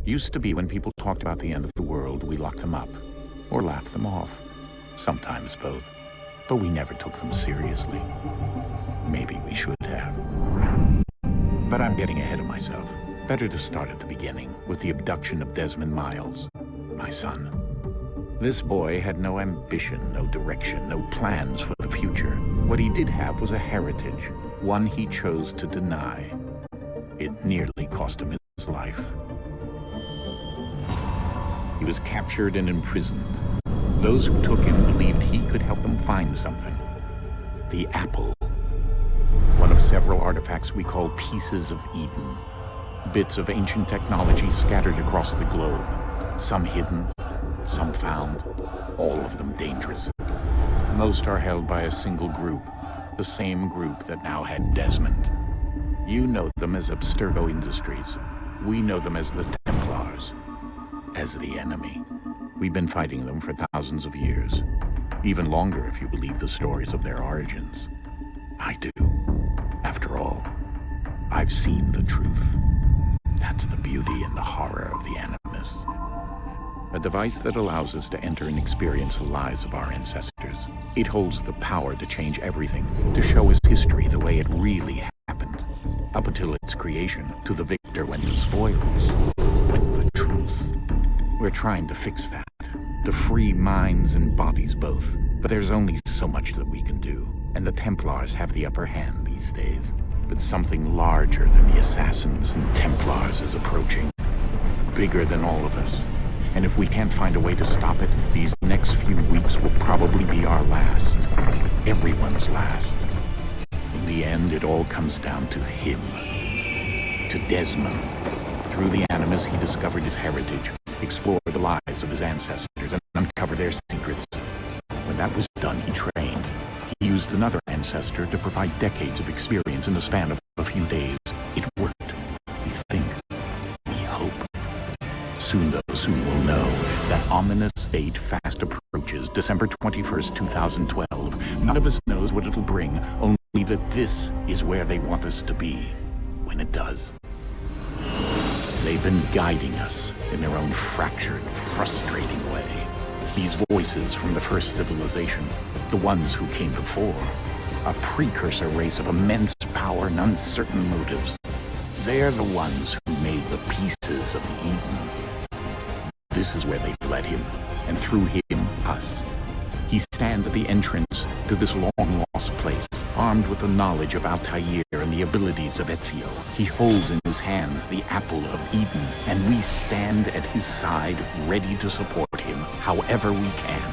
Used to be when people talked about the end of the world, we locked them up, or laughed them off. Sometimes both. But we never took them seriously. Maybe we should have. But I'm getting ahead of myself. Better to start at the beginning, with the abduction of Desmond Miles, my son. This boy had no ambition, no direction, no plans for the future. What he did have was a heritage, one he chose to deny. It nearly cost him his life. He was captured and imprisoned. Those who took him believed he could help them find something. The apple. One of several artifacts we call pieces of Eden. Bits of ancient technology scattered across the globe. Some hidden, some found, all of them dangerous. Most are held by a single group, the same group that now had Desmond. You know them as Abstergo Industries. We know them as the Templars, as the enemy. We've been fighting them for thousands of years, even longer if you believe the stories of their origins. I do. After all, I've seen the truth. That's the beauty and the horror of the Animus. A device that allows us to enter and experience the lives of our ancestors. It holds the power to change everything, to show us history the way it really happened. Up until its creation, to the victor went the spoils, went the truth. We're trying to fix that, to free minds and bodies both. But there's only so much that we can do, and the Templars have the upper hand these days. But something larger than the Assassins and Templars is approaching. Bigger than all of us. And if we can't find a way to stop it, these next few weeks will probably be our last. Everyone's last. In the end, it all comes down to him. To Desmond. Through the Animus, he discovered his heritage, explored the lives of his ancestors, and uncovered their secrets. When that was done, he trained. He used another ancestor to provide decades of experience in the span of a few days. It worked. We think. We hope. Soon we'll know. That ominous date fast approaches, December 21st, 2012. None of us knows what it'll bring, only that this is where they want us to be, when it does. They've been guiding us in their own fractured, frustrating way. These voices from the first civilization, the ones who came before, a precursor race of immense power and uncertain motives. They're the ones who made the pieces of Eden. This is where they've led him, and through him, us. He stands at the entrance to this long-lost place, armed with the knowledge of Altair and the abilities of Ezio. He holds in his hands the apple of Eden, and we stand at his side, ready to support him however we can.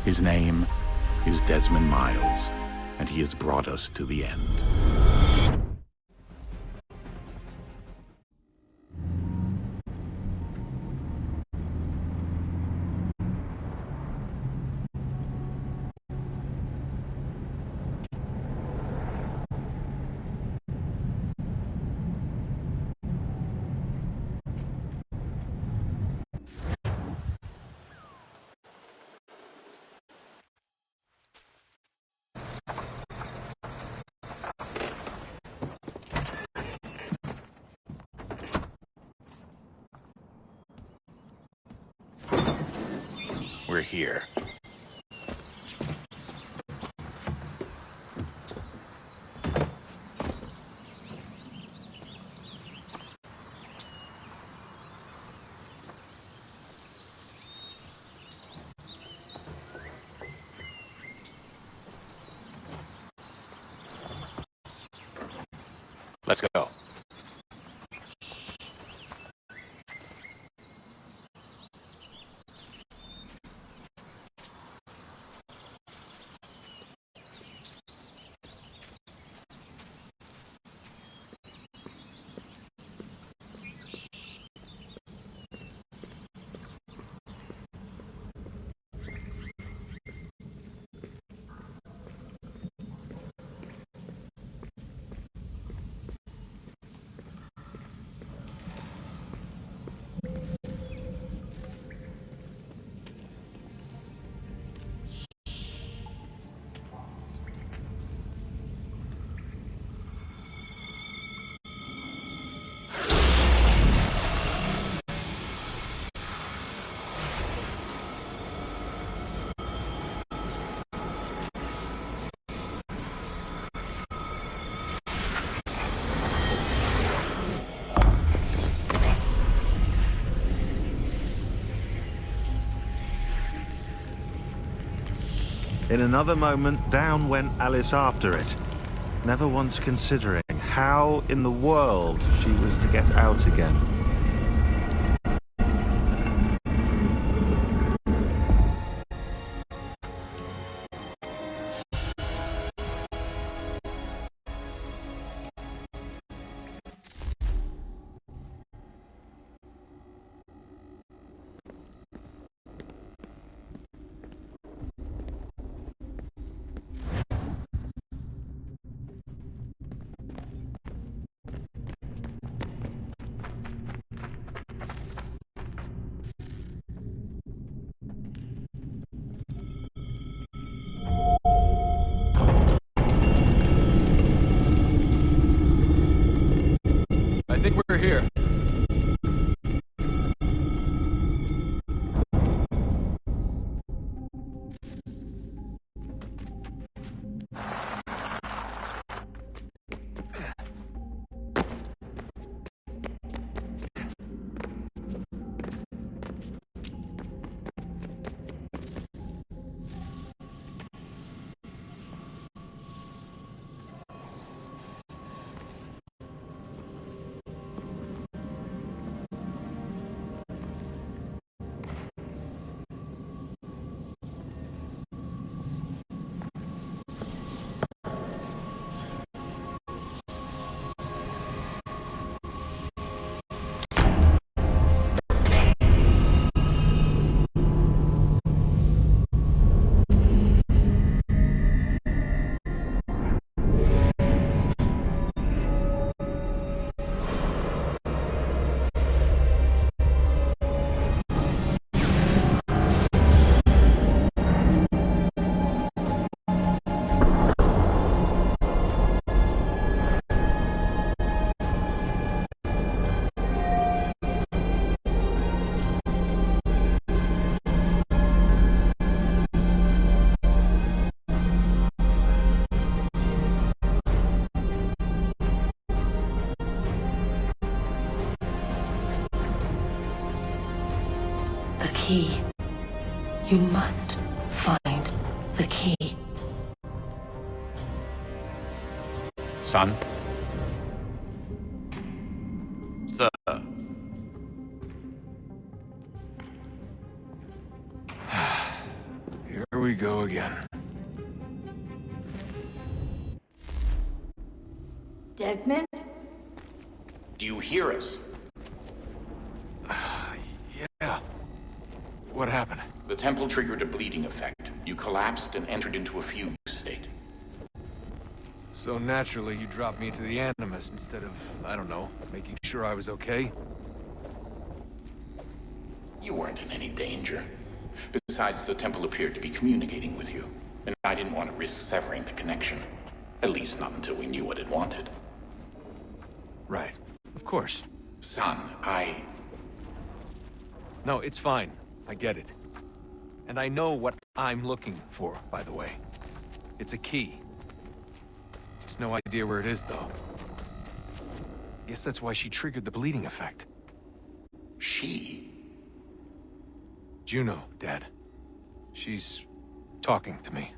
His name is Desmond Miles, and he has brought us to the end. We're here. Let's go. In another moment, down went Alice after it, never once considering how in the world she was to get out again. I think we're here. The key. You must find the key. Son? Sir. Here we go again. Desmond? Do you hear us? Yeah. What happened? The temple triggered a bleeding effect. You collapsed and entered into a fugue state. So naturally, you dropped me into the Animus instead of, I don't know, making sure I was okay? You weren't in any danger. Besides, the temple appeared to be communicating with you, and I didn't want to risk severing the connection. At least not until we knew what it wanted. Right. Of course. Son, No, it's fine. I get it. And I know what I'm looking for, by the way. It's a key. Just no idea where it is, though. Guess that's why she triggered the bleeding effect. She? Juno, Dad. She's talking to me.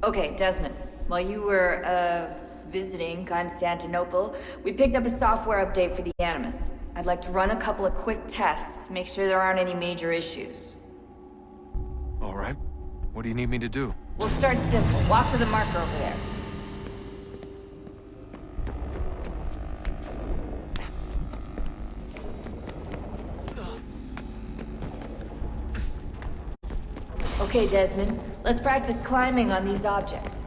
Okay, Desmond. While you were, visiting Constantinople, we picked up a software update for the Animus. I'd like to run a couple of quick tests, make sure there aren't any major issues. All right. What do you need me to do? We'll start simple. Walk to the marker over there. Okay, Desmond. Let's practice climbing on these objects.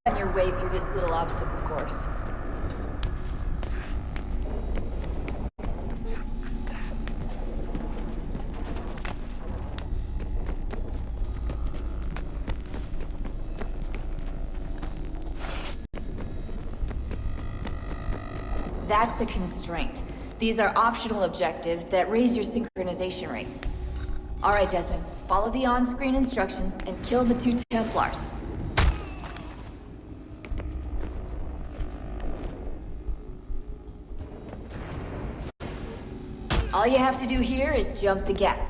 on your way through this little obstacle course. That's a constraint. These are optional objectives that raise your synchronization rate. Alright, Desmond. Follow the on-screen instructions and kill the 2 Templars. All you have to do here is jump the gap.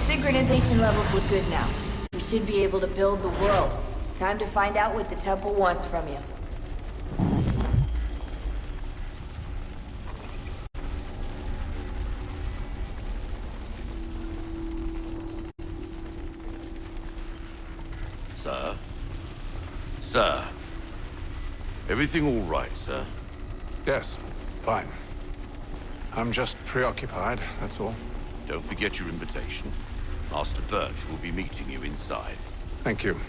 Synchronization levels look good now. We should be able to build the world. Time to find out what the temple wants from you. Sir? Sir? Everything all right, sir? Yes, fine. I'm just preoccupied, that's all. Don't forget your invitation. Master Birch will be meeting you inside. Thank you.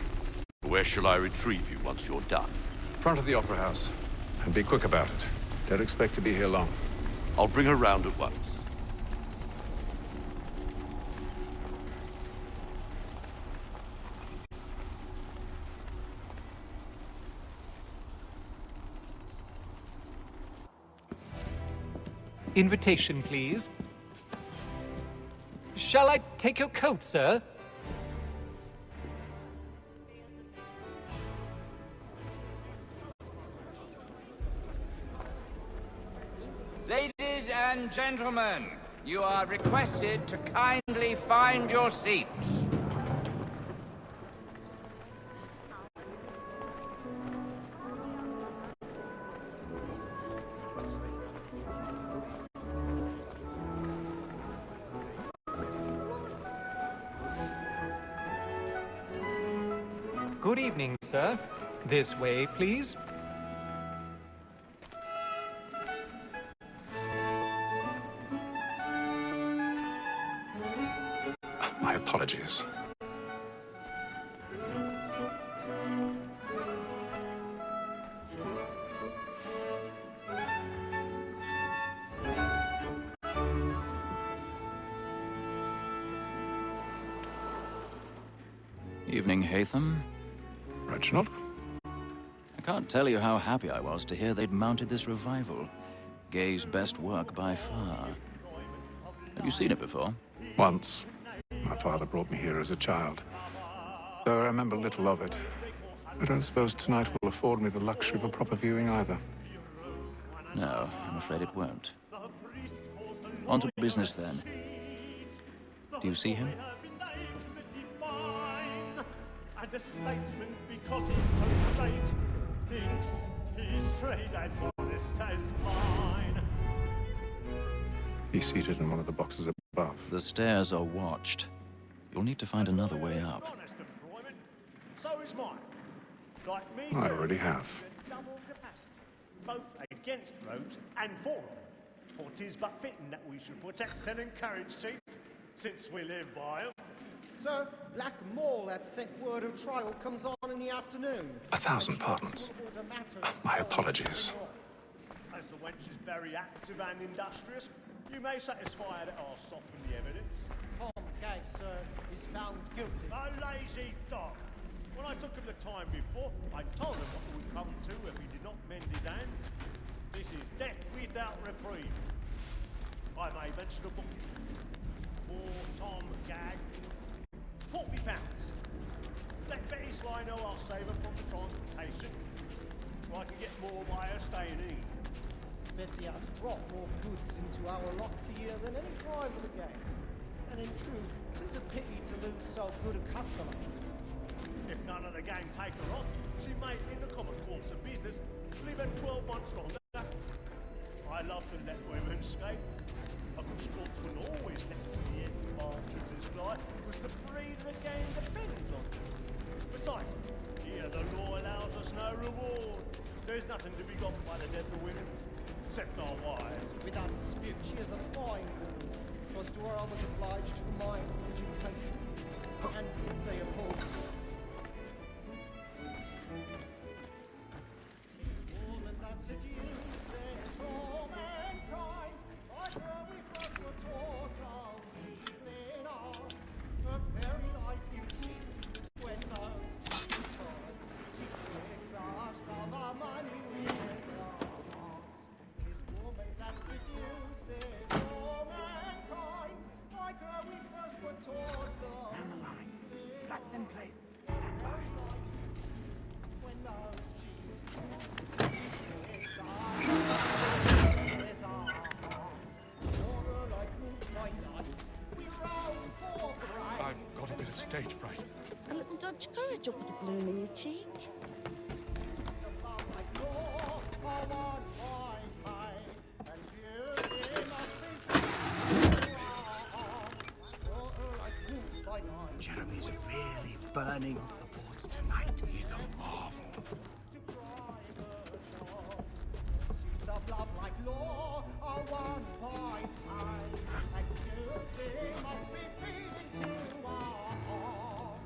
Where shall I retrieve you once you're done? Front of the Opera House. And be quick about it. Don't expect to be here long. I'll bring her round at once. Invitation, please. Shall I take your coat, sir? Ladies and gentlemen, you are requested to kindly find your seats. Good evening, sir. This way, please. My apologies. Evening, Haytham. Reginald? I can't tell you how happy I was to hear they'd mounted this revival. Gay's best work by far. Have you seen it before? Once. My father brought me here as a child. Though I remember little of it. I don't suppose tonight will afford me the luxury of a proper viewing either. No, I'm afraid it won't. On to business, then. Do you see him? And a statesman, because he's so late, thinks his trade as honest as mine. He's seated in one of the boxes above. The stairs are watched. You'll need to find another way up. Honest employment, so is mine. Like me I too, already have. double capacity, both against roads and for them. For 'tis but fitting that we should protect and encourage chiefs, since we live by 'em. Sir, Black Mall had sent word of trial comes on in the afternoon. 1,000 pardons. My apologies. As the wench is very active and industrious, you may satisfy her that I'll soften the evidence. Tom Gag, sir, is found guilty. A lazy dog. When I took him the time before, I told him what it would come to if he did not mend his hand. This is death without reprieve. I may mention a book. For Tom Gag, £40. Let Betty Sly know I'll save her from the transportation. more by her staying in. Betty has brought more goods into our locked year than any tribe of the game. And in truth, it's a pity to lose so good a customer. If none of the gang take her on, she may, in the common course of business, live at 12 months longer. I love to let women skate. A good sportsman always lets the advantages fly, because the breed of the game depends on it. Besides, here the law allows us no reward. There's nothing to be got by the death of women, except our wives. Without dispute, she is a fine woman. Because to her I was obliged for my education. And to say a poem. Woman that seduces all mankind, like her we first were taught how deeply ours. Her very eyes give cheats when those cheats fall. She takes us of our money with her hearts. Tis woman that seduces all mankind, like her we first were taught how deeply ours. Her very eyes give cheats when those cheats fall. She takes us with our hearts. Over like moonlight night, we roam forth right. I've got a bit of stage fright. A little Dutch courage will put a bloom in your cheek. Jeremy's really burning the boards tonight. He's a marvel. Of love like law are one by eye, and guilty must be pleading to our all.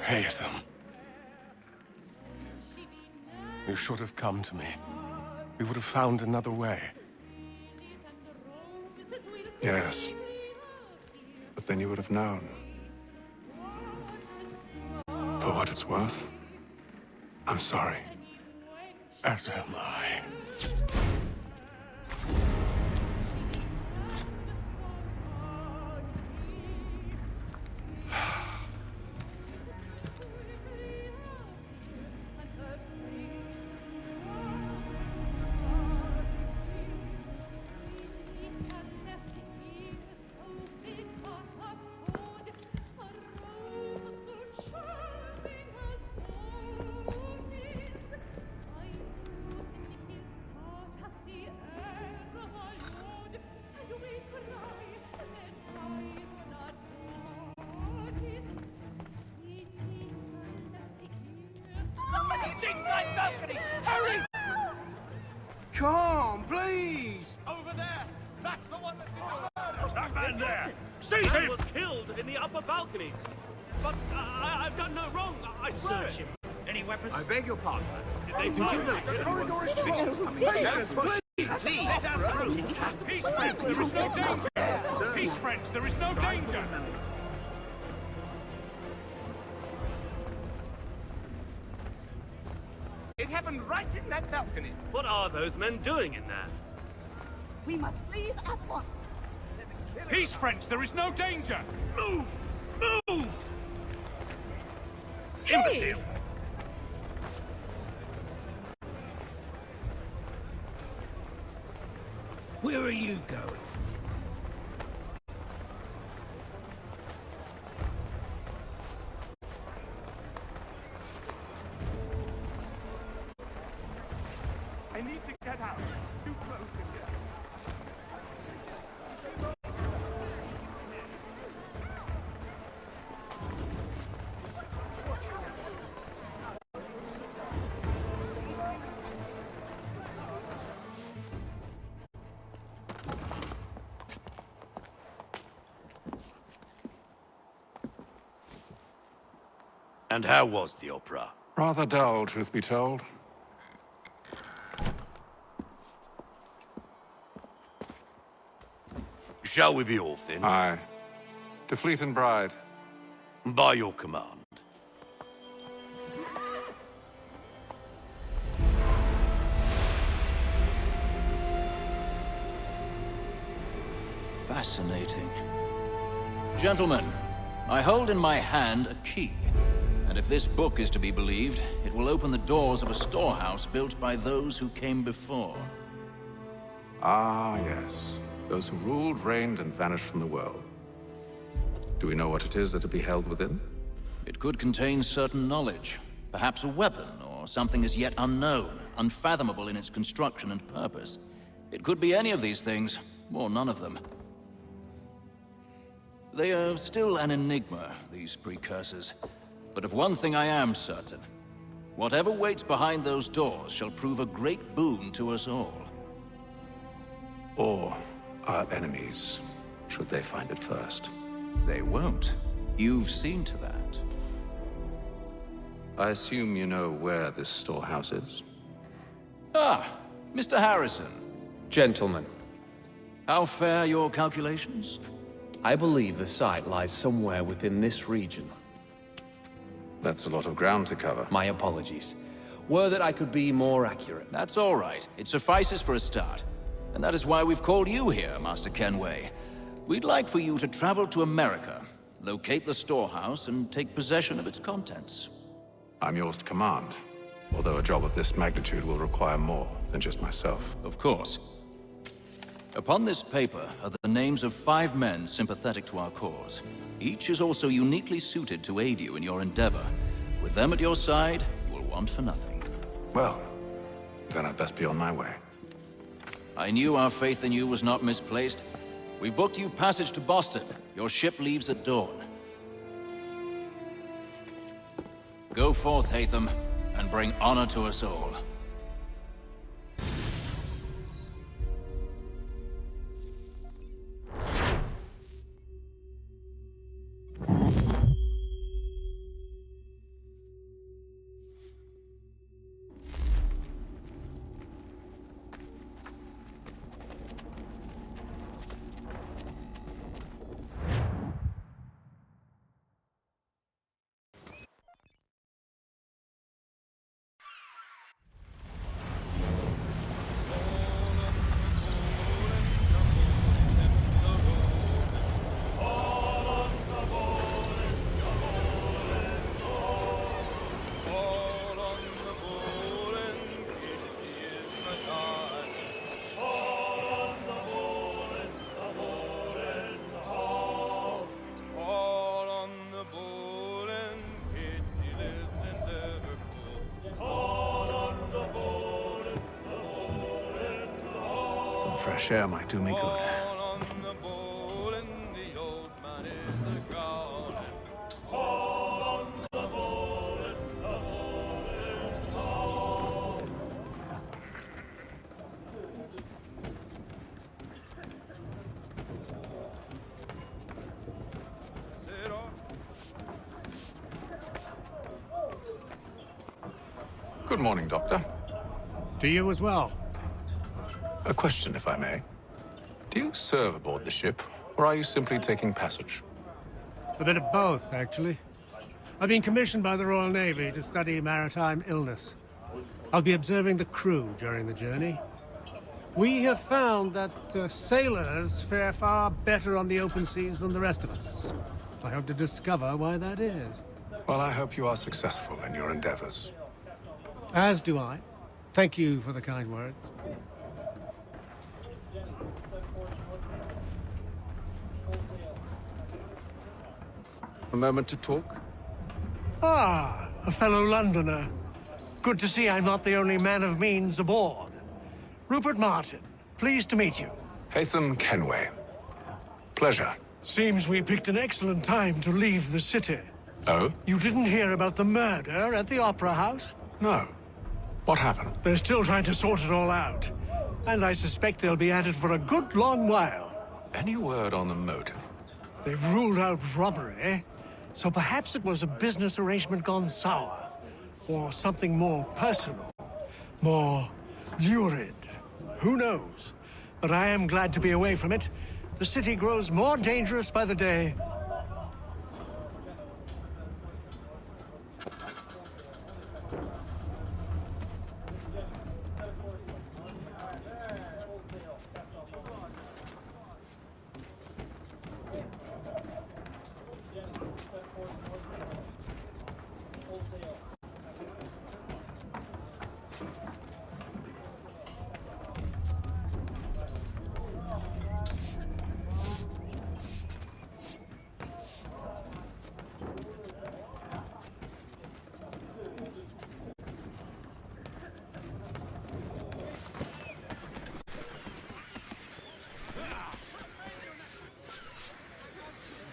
Haytham. You should have come to me. We would have found another way. Yes. But then you would have known. For what it's worth, I'm sorry. As am I. Inside balcony! Hurry! Come, please! Over there! That's the one that's been murdered! That man there! Seize He him! was killed in the upper balconies. But I've done no wrong. I swear. Search him. Any weapons? I beg your pardon. Did they Did you fire? notice anyone We don't know suspicious who coming did through? it. Please, let us through. Peace, friends, there is no danger! Peace, friends, there is no danger! It happened right in that balcony. What are those men doing in there? We must leave at once. Peace, friends, there is no danger! Move! Move! Hey! Imbecile! Where are you going? I need to get out. Too close to here. And how was the opera? Rather dull, truth be told. Shall we be off then? Aye. To Fleet and Bride. By your command. fascinating. Gentlemen, I hold in my hand a key. And if this book is to be believed, it will open the doors of a storehouse built by those who came before. Ah, yes. Those who ruled, reigned, and vanished from the world. Do we know what it is that will be held within? It could contain certain knowledge. Perhaps a weapon, or something as yet unknown, unfathomable in its construction and purpose. It could be any of these things, or none of them. They are still an enigma, these precursors. But of one thing I am certain. Whatever waits behind those doors shall prove a great boon to us all. Or our enemies, should they find it first. They won't. You've seen to that. I assume you know where this storehouse is? Ah, Mr. Harrison. Gentlemen, How fare your calculations? I believe the site lies somewhere within this region. That's a lot of ground to cover. My apologies. Were that I could be more accurate. That's all right. It suffices for a start. And that is why we've called you here, Master Kenway. We'd like for you to travel to America, locate the storehouse, and take possession of its contents. I'm yours to command, although a job of this magnitude will require more than just myself. Of course. Upon this paper are the names of 5 men sympathetic to our cause. Each is also uniquely suited to aid you in your endeavor. With them at your side, you will want for nothing. Well, then I'd best be on my way. I knew our faith in you was not misplaced. We've booked you passage to Boston. Your ship leaves at dawn. Go forth, Hatham, and bring honor to us all. Some fresh air might do me good. Good morning, Doctor. To you as well. A question, if I may. Do you serve aboard the ship, or are you simply taking passage? A bit of both, actually. I've been commissioned by the Royal Navy to study maritime illness. I'll be observing the crew during the journey. We have found that sailors fare far better on the open seas than the rest of us. I hope to discover why that is. Well, I hope you are successful in your endeavors. As do I. Thank you for the kind words. A moment to talk? Ah, a fellow Londoner. Good to see I'm not the only man of means aboard. Rupert Martin, pleased to meet you. Hatham Kenway. Pleasure. Seems we picked an excellent time to leave the city. Oh? You didn't hear about the murder at the Opera House? No. What happened? They're still trying to sort it all out. And I suspect they'll be at it for a good long while. Any word on the motive? They've ruled out robbery, so perhaps it was a business arrangement gone sour. Or something more personal. More lurid. Who knows? But I am glad to be away from it. The city grows more dangerous by the day.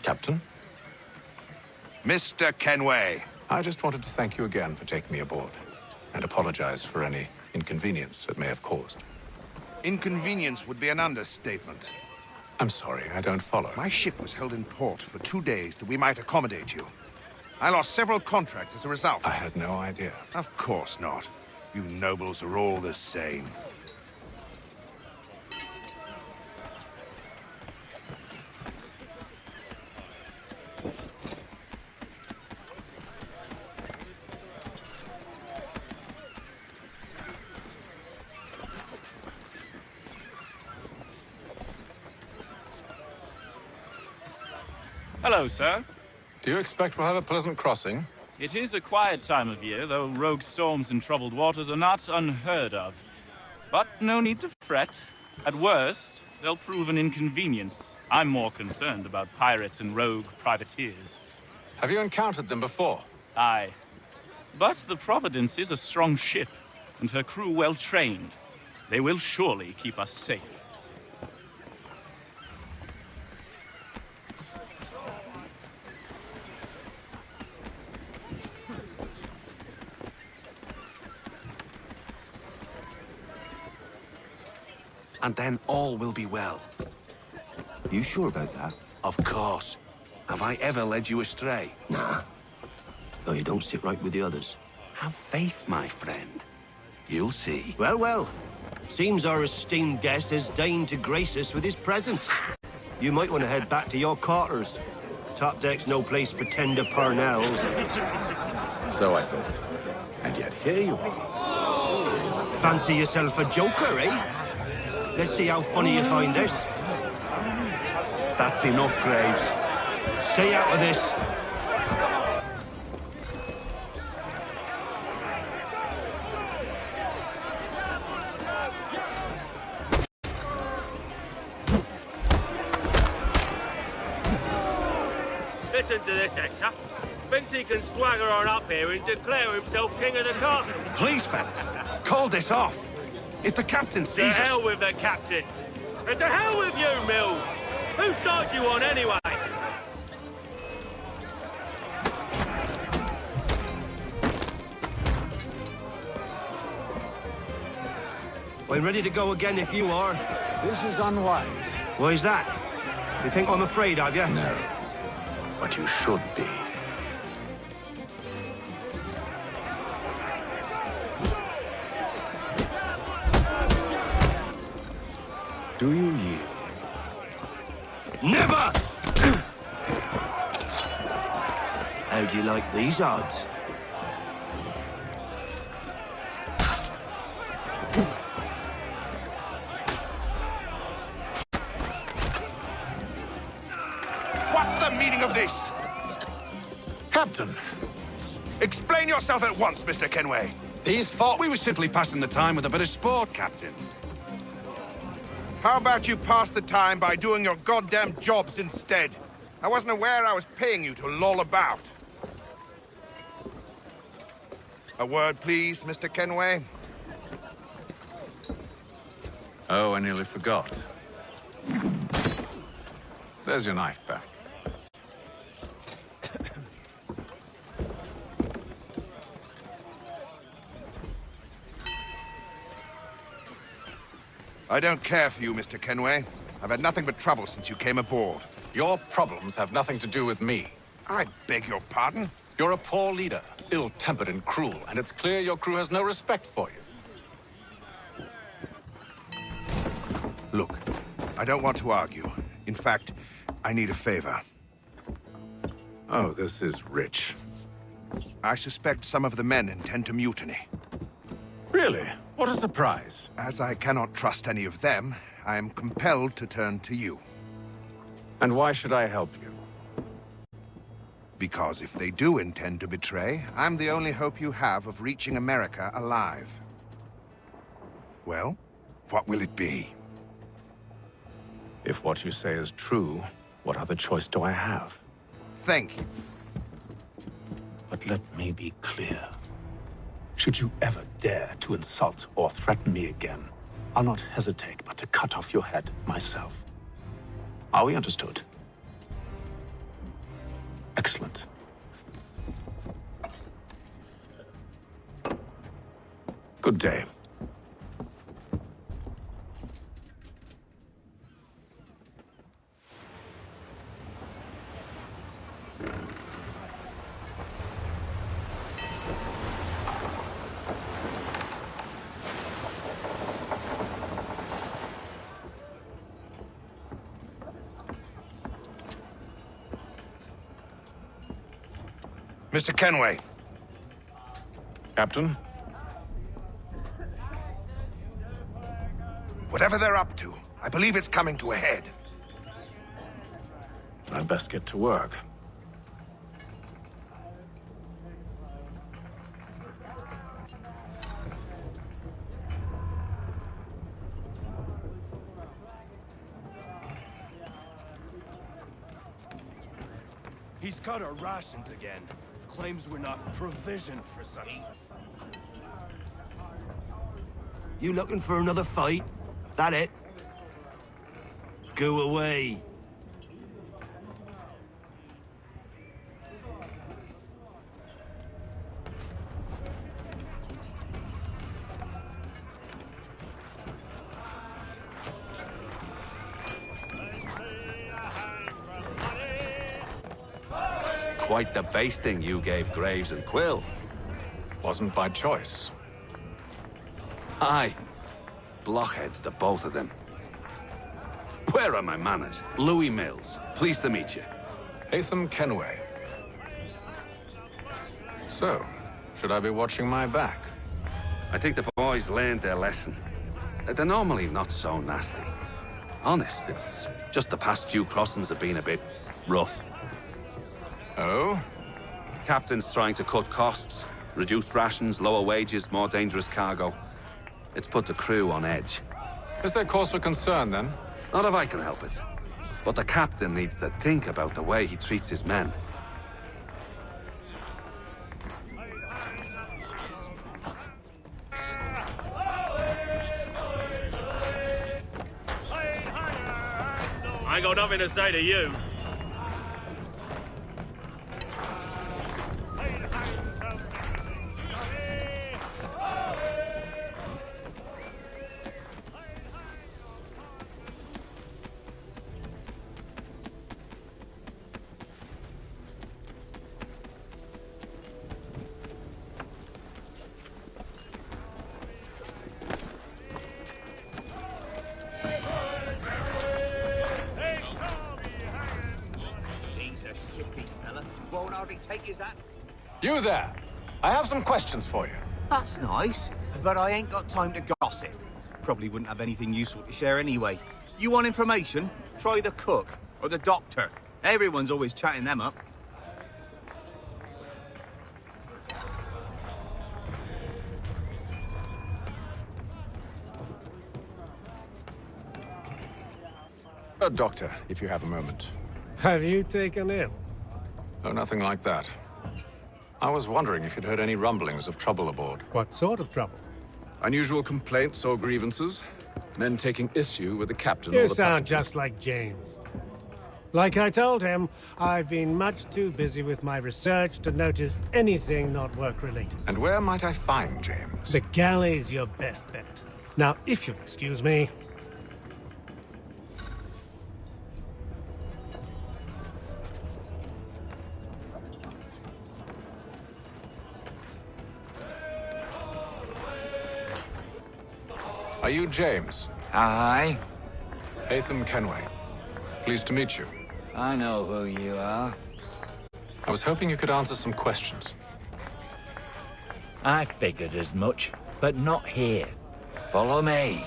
Captain? Mr. Kenway. I just wanted to thank you again for taking me aboard, and apologize for any inconvenience it may have caused. Inconvenience would be an understatement. I'm sorry, I don't follow. My ship was held in port for 2 days that we might accommodate you. I lost several contracts as a result. I had no idea. Of course not. You nobles are all the same. Hello, sir. Do you expect we'll have a pleasant crossing? It is a quiet time of year, though rogue storms in troubled waters are not unheard of. But no need to fret. At worst, they'll prove an inconvenience. I'm more concerned about pirates and rogue privateers. Have you encountered them before? Aye. But the Providence is a strong ship, and her crew well trained. They will surely keep us safe. And then all will be well. You sure about that? Of course. Have I ever led you astray? Nah. Though you don't sit right with the others. Have faith, my friend. You'll see. Well, well. Seems our esteemed guest has deigned to grace us with his presence. You might want to head back to your quarters. Top deck's no place for tender parnells. So I thought. And yet here you are. Fancy yourself a joker, eh? Let's see how funny you find this. That's enough, Graves. Stay out of this. Listen to this, Hector. Thinks he can swagger on up here and declare himself king of the castle. Please, fellas, call this off. If the captain To sees us... hell with the captain. And to hell with you, Mills. Who started you on anyway? I'm ready to go again if you are. This is unwise. Why's that? You think I'm afraid of you? No. But you should be. Do you yield? Never! How do you like these odds? What's the meaning of this? Captain! Explain yourself at once, Mr. Kenway. These thought we were simply passing the time with a bit of sport, Captain. How about you pass the time by doing your goddamn jobs instead? I wasn't aware I was paying you to loll about. A word, please, Mr. Kenway. Oh, I nearly forgot. There's your knife back. I don't care for you, Mr. Kenway. I've had nothing but trouble since you came aboard. Your problems have nothing to do with me. I beg your pardon? You're a poor leader, ill-tempered and cruel, and it's clear your crew has no respect for you. Look, I don't want to argue. In fact, I need a favor. Oh, this is rich. I suspect some of the men intend to mutiny. Really? What a surprise. As I cannot trust any of them, I am compelled to turn to you. And why should I help you? Because if they do intend to betray, I'm the only hope you have of reaching America alive. Well, what will it be? If what you say is true, what other choice do I have? Thank you. But let me be clear. Should you ever dare to insult or threaten me again, I'll not hesitate but to cut off your head myself. Are we understood? Excellent. Good day. Mr. Kenway. Captain? Whatever they're up to, I believe it's coming to a head. I'd best get to work. He's cut our rations again. Claims we're not provisioned for such. You looking for another fight? That it? Go away. Quite the basting you gave Graves and Quill. Wasn't by choice. Aye. Blockheads, the both of them. Where are my manners? Louis Mills. Pleased to meet you. Hatham Kenway. So, should I be watching my back? I think the boys learned their lesson. They're normally not so nasty. Honest, it's just the past few crossings have been a bit rough. Oh? Captain's trying to cut costs. Reduced rations, lower wages, more dangerous cargo. It's put the crew on edge. Is there cause for concern, then? Not if I can help it. But the captain needs to think about the way he treats his men. I ain't got nothing to say to you. You there! I have some questions for you. That's nice, but I ain't got time to gossip. Probably wouldn't have anything useful to share anyway. You want information? Try the cook or the doctor. Everyone's always chatting them up. A doctor, if you have a moment. Have you taken ill? Oh, nothing like that. I was wondering if you'd heard any rumblings of trouble aboard. What sort of trouble? Unusual complaints or grievances? Men taking issue with the captain You or the sound passengers? just like James. Like I told him, I've been much too busy with my research to notice anything not work-related. And where might I find James? The galley's your best bet. Now, if you'll excuse me... Are you James? Aye. Hatham Kenway. Pleased to meet you. I know who you are. I was hoping you could answer some questions. I figured as much, but not here. Follow me.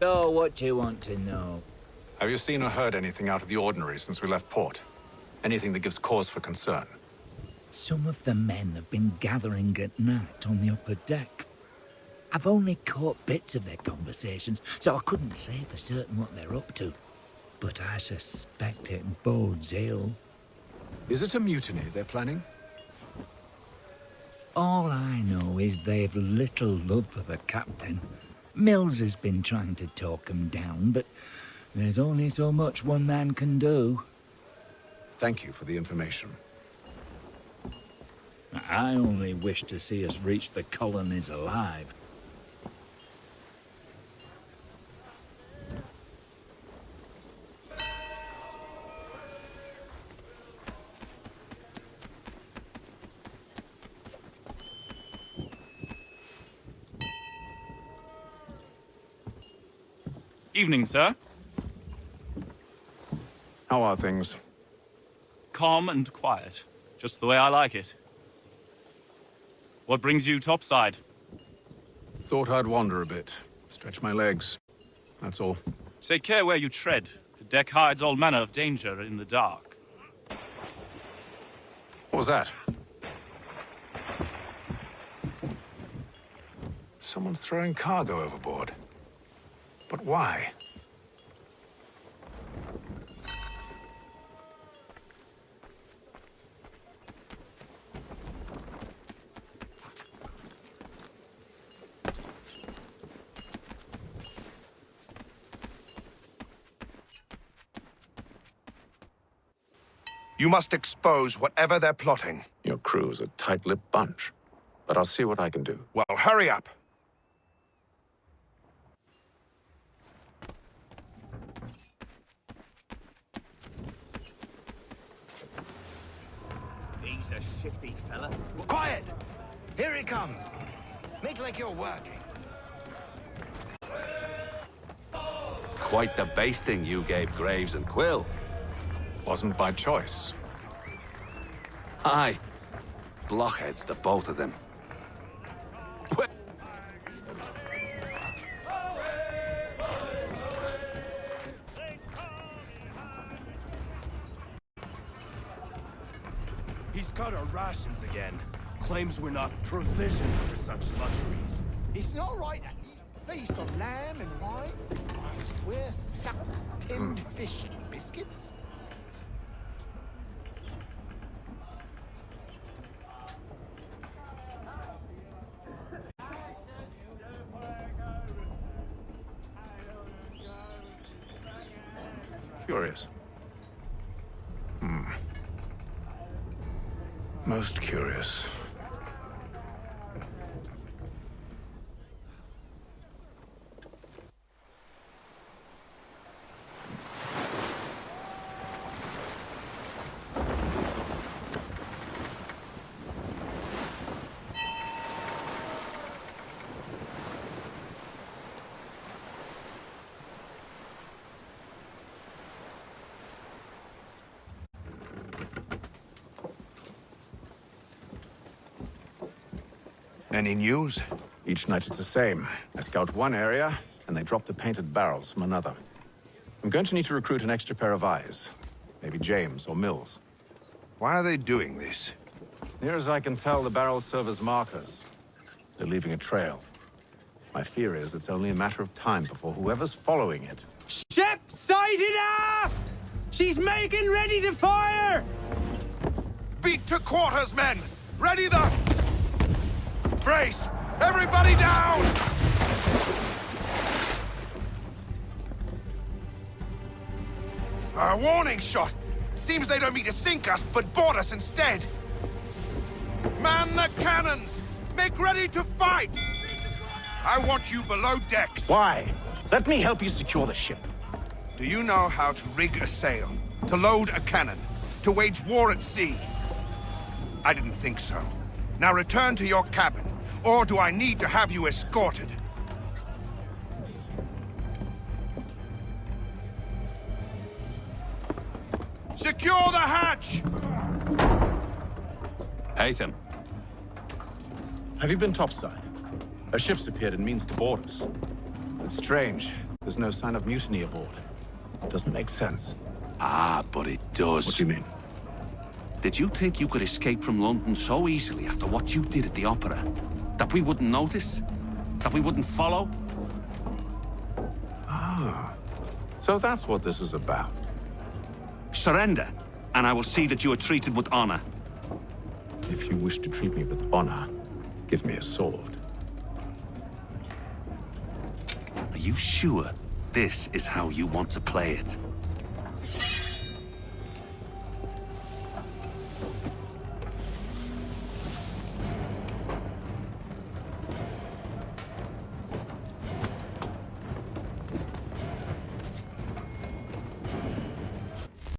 So, what do you want to know? Have you seen or heard anything out of the ordinary since we left port? Anything that gives cause for concern? Some of the men have been gathering at night on the upper deck. I've only caught bits of their conversations, so I couldn't say for certain what they're up to. But I suspect it bodes ill. Is it a mutiny they're planning? All I know is they've little love for the captain. Mills has been trying to talk him down, but there's only so much one man can do. Thank you for the information. I only wish to see us reach the colonies alive. Evening, sir. How are things? Calm and quiet. Just the way I like it. What brings you topside? Thought I'd wander a bit. Stretch my legs. That's all. Take care where you tread. The deck hides all manner of danger in the dark. What was that? Someone's throwing cargo overboard. But why? You must expose whatever they're plotting. Your crew's a tight-lipped bunch. But I'll see what I can do. Well, hurry up. He's a shifty fella. Quiet! Here he comes. Make like you're working. Quite the basting you gave Graves and Quill. Wasn't by choice. Aye. Blockheads, the both of them. He's cut our rations again. Claims we're not provisioned for such luxuries. It's not right that you feast on lamb and wine, whilst we're stuck with tinned fish and biscuits. Curious. Most curious. Any news? Each night it's the same. I scout one area, and they drop the painted barrels from another. I'm going to need to recruit an extra pair of eyes. Maybe James or Mills. Why are they doing this? Near as I can tell, the barrels serve as markers. They're leaving a trail. My fear is it's only a matter of time before whoever's following it... Ship sighted aft! She's making ready to fire! Beat to quarters, men! Ready the... Brace! Everybody down! A warning shot! Seems they don't mean to sink us, but board us instead! Man the cannons! Make ready to fight! I want you below decks. Why? Let me help you secure the ship. Do you know how to rig a sail? To load a cannon? To wage war at sea? I didn't think so. Now return to your cabin, or do I need to have you escorted? Secure the hatch! Haytham. Have you been topside? A ship's appeared and means to board us. It's strange. There's no sign of mutiny aboard. It doesn't make sense. Ah, but it does. What do you mean? Did you think you could escape from London so easily after what you did at the opera? That we wouldn't notice? that we wouldn't follow? Ah, so that's what this is about. Surrender, and I will see that you are treated with honor. If you wish to treat me with honor, give me a sword. Are you sure this is how you want to play it?